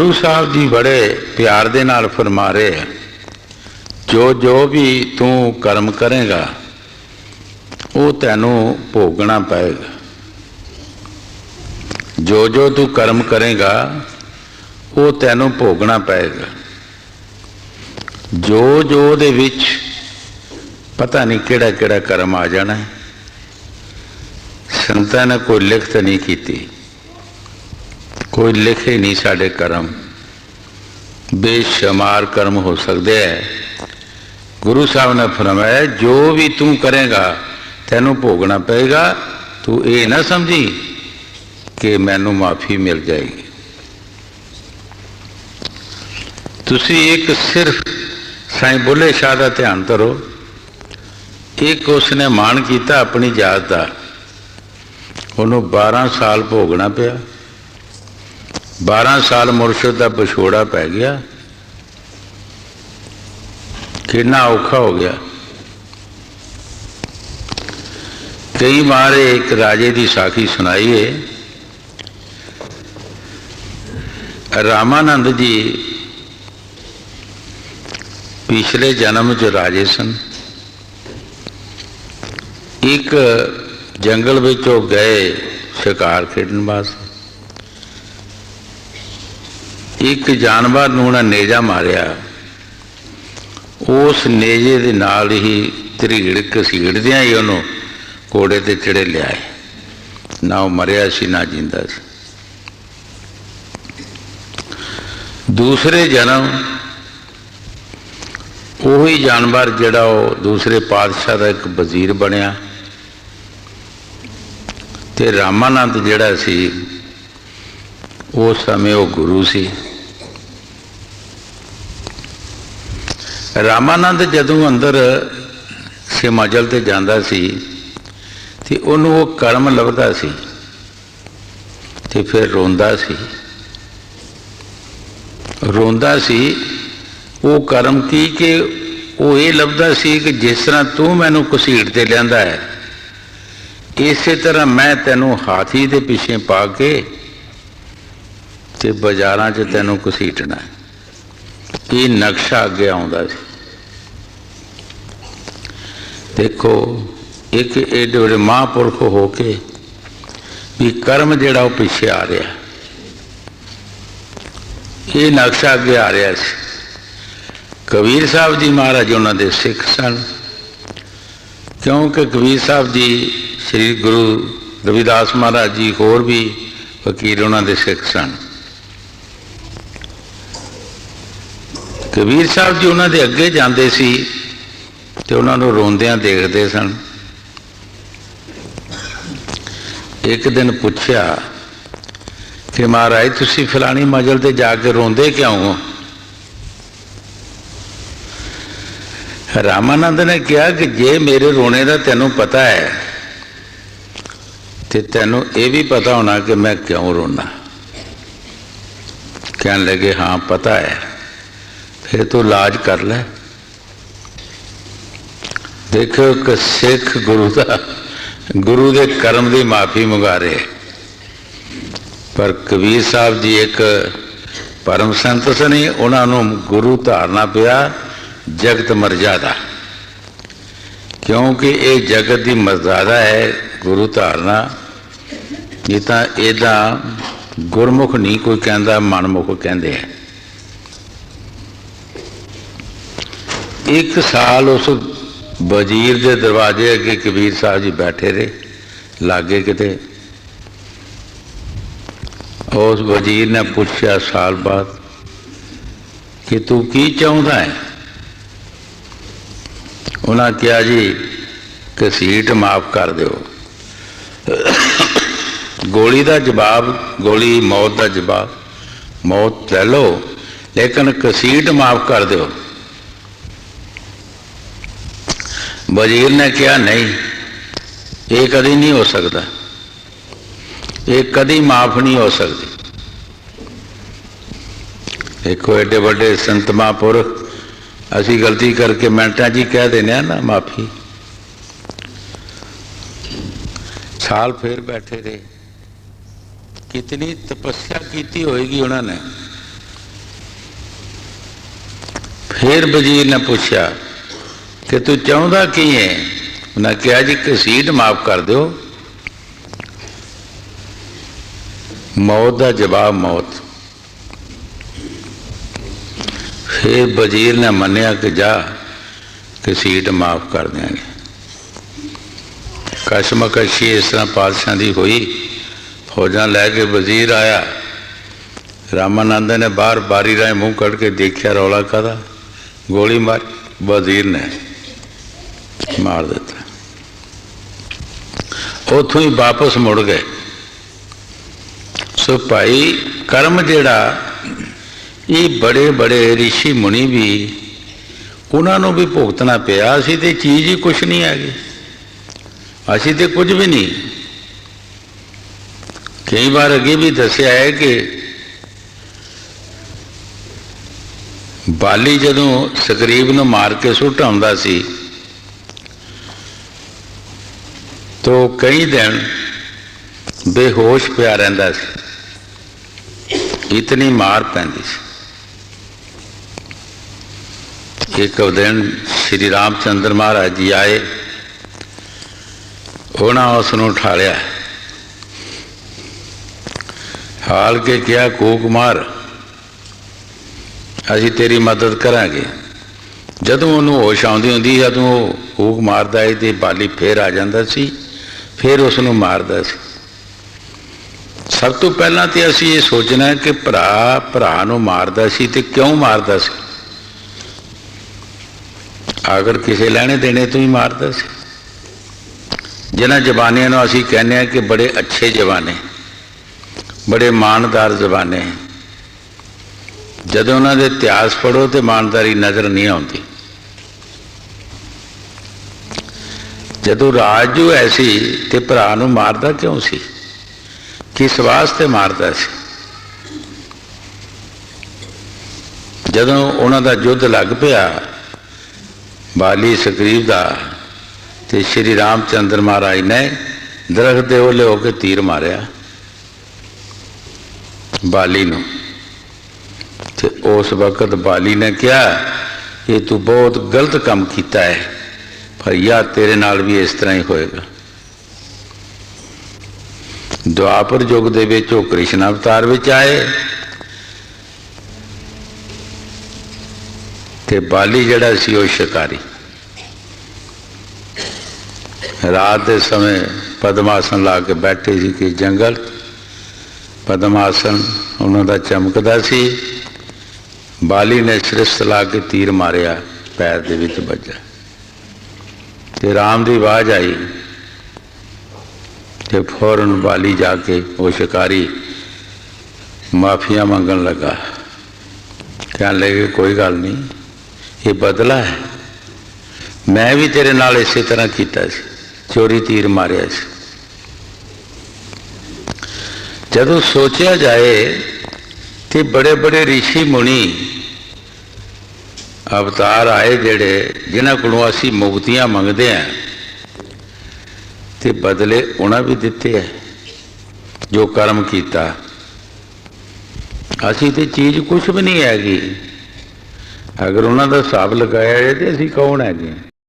गुरु साहब जी बड़े प्यार दे नाल फरमा रहे हैं, जो जो भी तू कर्म करेगा वो तैनू भोगना पएगा। जो जो तू कर्म करेगा वो तैनू भोगना पएगा। जो जो दे विच पता नहीं किहड़ा किहड़ा कर्म आ जाना है। संतां ने कोई लिखत नहीं की, कोई लिखे नहीं साडे कर्म, बेशुमार कर्म हो सकते हैं। गुरु साहब ने फरमाया जो भी तू करेगा तैनू भोगना पएगा। तू ये ना समझी कि मैनू माफ़ी मिल जाएगी। तुसी एक सिर्फ साईं बुल्ले शाह का ध्यान करो। एक उसने मान किया अपनी जात का, उन्होंने 12 साल भोगना पिया। 12 साल मुर्शद का विछोड़ा पै गया, कितना औखा हो गया। कई बार एक राजे की साखी सुनाई है। रामानंद जी पिछले जन्म च राजे सन। एक जंगल विचों गए शिकार खेडन वास्ते। एक जानवर नूं उन्हें नेजा मारिया। उस नेजे दे नाल ही धरीड़ घसीड़दियां ही उन्होंने घोड़े ते चढ़े लियाए। ना वो मरिया सी ना जींदा सी। दूसरे जन्म वही जानवर जिहड़ा वो दूसरे पातशाह का एक वजीर बनया ते रामानंद जिहड़ा सी उस समय वो गुरु सी। रामानंद जदों अंदर सिमाचल ते जांदा सी ते उन्होंने वो कर्म लभदा सी ते फिर रोंदा सी। रोंदा सी वो कर्म की कि वो ये लभदा सी कि जिस तरह तू मैनू घसीट ते लियांदा है, इस तरह मैं तेनों हाथी दे पिछे पा के ते बाजारां च तेनों घसीटना है। ये नक्शा अगे आउंदा सी। देखो एक एडे बड़े महापुरख हो के भी कर्म जिहड़ा वो पिछे आ रहा, ये नक्शा अगे आ रहा सी। कबीर साहब जी महाराज उन्होंने सिख सन, क्योंकि कबीर साहब जी श्री गुरु रविदास महाराज जी होर भी फकीर उन्होंने सिख सन। कबीर साहब जी उन्होंने अगे जाते सी ते उन्होंने रोंदियां देखते सन। एक दिन पूछया कि महाराज तुसी फलानी मजल ते जाके रोंदे क्यों हो? रामानंद ने कहा कि जे मेरे रोने का तेनों पता है तो तेनों ये भी पता होना कि मैं क्यों रोना। कहने लगे हाँ पता है, फिर तू इलाज कर ले। देखो कि सिख गुरु के कर्म की माफ़ी मंगा रहे। पर कबीर साहब जी एक परम संत सने, उन्होंने गुरु धारना पिया जगत मर्यादा, क्योंकि ये जगत की मर्यादा है गुरु धारना। नहीं तो इदा गुरमुख नहीं कोई कहता, मनमुख कहते हैं। एक साल उस वजीर के दरवाजे अगे कबीर साहब जी बैठे रहे, लागे किते। उस वजीर ने पूछा साल बाद कि तू की चाहता है? उन्हें कहा जी घसीट माफ़ कर दो। गोली का जवाब, गोली मौत का जवाब, मौत ले लो, लेकिन घसीट माफ़ कर दो। वजीर ने कहा नहीं, ये कभी नहीं हो सकता, ये कभी माफ़ नहीं हो सकती। देखो एडे बड़े संत महापुरख असी गलती करके मिनटा जी कह देने ना माफ़ी। साल फिर बैठे रहे। कितनी तपस्या की होगी उन्होंने, फिर वजीर ने पूछा कि तू चाहता की है? उन्हें कहा जी घसीट माफ कर दो। मौत का जवाब मौत। फिर वजीर ने मन्निया कि जा घसीट माफ कर देंगे। कशमकशी इस तरह पातशाह की हुई, फौजा लैके वजीर आया। रामानंद ने बाहर बारी राय मुँह कड़ के देखा, रौला कादा? गोली मार। वजीर ने मार दिता। उतों ही वापस मुड़ गए। सो भाई कर्म जिहड़ा, ये बड़े बड़े ऋषि मुनि भी उन्होंने भी भुगतना पिया। असी तो चीज़ ही कुछ नहीं हैगी, असी तो कुछ भी नहीं। कई बार अगे भी दसिया है कि बाली जदों सुग्रीव नूं मार के सुट आउंदा सी तो कई दिन बेहोश पिया रहिंदा सी, इतनी मार पैंदी सी। एक दिन श्री रामचंद्र महाराज जी आए, उन्होंने उसनूं उठालिया, हाल के क्या कूक मार, असीं तेरी मदद करांगे। जदों उन्होंने होश आउंदी हुंदी, जदों वो कूक मारदा है तो बाली फिर आ जांदा सी, फिर उसनूं मारदा सी। सब तो पहलां तो असीं ये सोचना है कि भरा भरा नूं मारदा सी ते क्यों मारदा सी? अगर किसी लैणे देने तो ही मारदा सी। जिन्हां जवानियां नूं असीं कहने हैं कि बड़े अच्छे जवाने, बड़े मानदार जवाने हैं, जदों उन्हां दे इतिहास पढ़ो तो ईमानदारी नज़र नहीं आती। जदों राजू ऐसी तो भरा नूं मारदा क्यों सी? किस वास्ते मारदा सी? जदों उन्हां दा युद्ध लग पिया बाली सुग्रीव दा, ते श्री रामचंद्र महाराज ने दरख्त दे ओले होकर तीर मारिया बाली नूं। ते उस वक्त बाली ने कहा कि तू बहुत गलत काम किया है, पर यार तेरे नाल भी इस तरह ही होएगा। द्वापर युग दे विच वो कृष्ण अवतार विच आए ते बाली जिहड़ा सी वो शिकारी। रात के समय पद्मासन ला के बैठे सी कि जंगल, पद्मासन उन्हों का चमकदा सी। बाली ने सिरस्त ला के तीर मारिया, पैर दे विच बजा ते राम की आवाज़ आई तो फौरन बाली जाके वो शिकारी माफिया मंगन लगा। कहने लगे कोई गल नहीं, ये बदला है, मैं भी तेरे नाल इसी तरह किया, चोरी तीर मारिया सी। जदों सोचा जाए तो बड़े बड़े ऋषि मुनि अवतार आए जेड़े जिन्हां कोलों असीं मुक्तियां मंगते हैं, ते बदले उन्हें भी दिते है जो कर्म किया। असीं ते चीज़ कुछ भी नहीं हैगी। अगर उन्हों का हिसाब लगाया जाए तो असीं कौन है?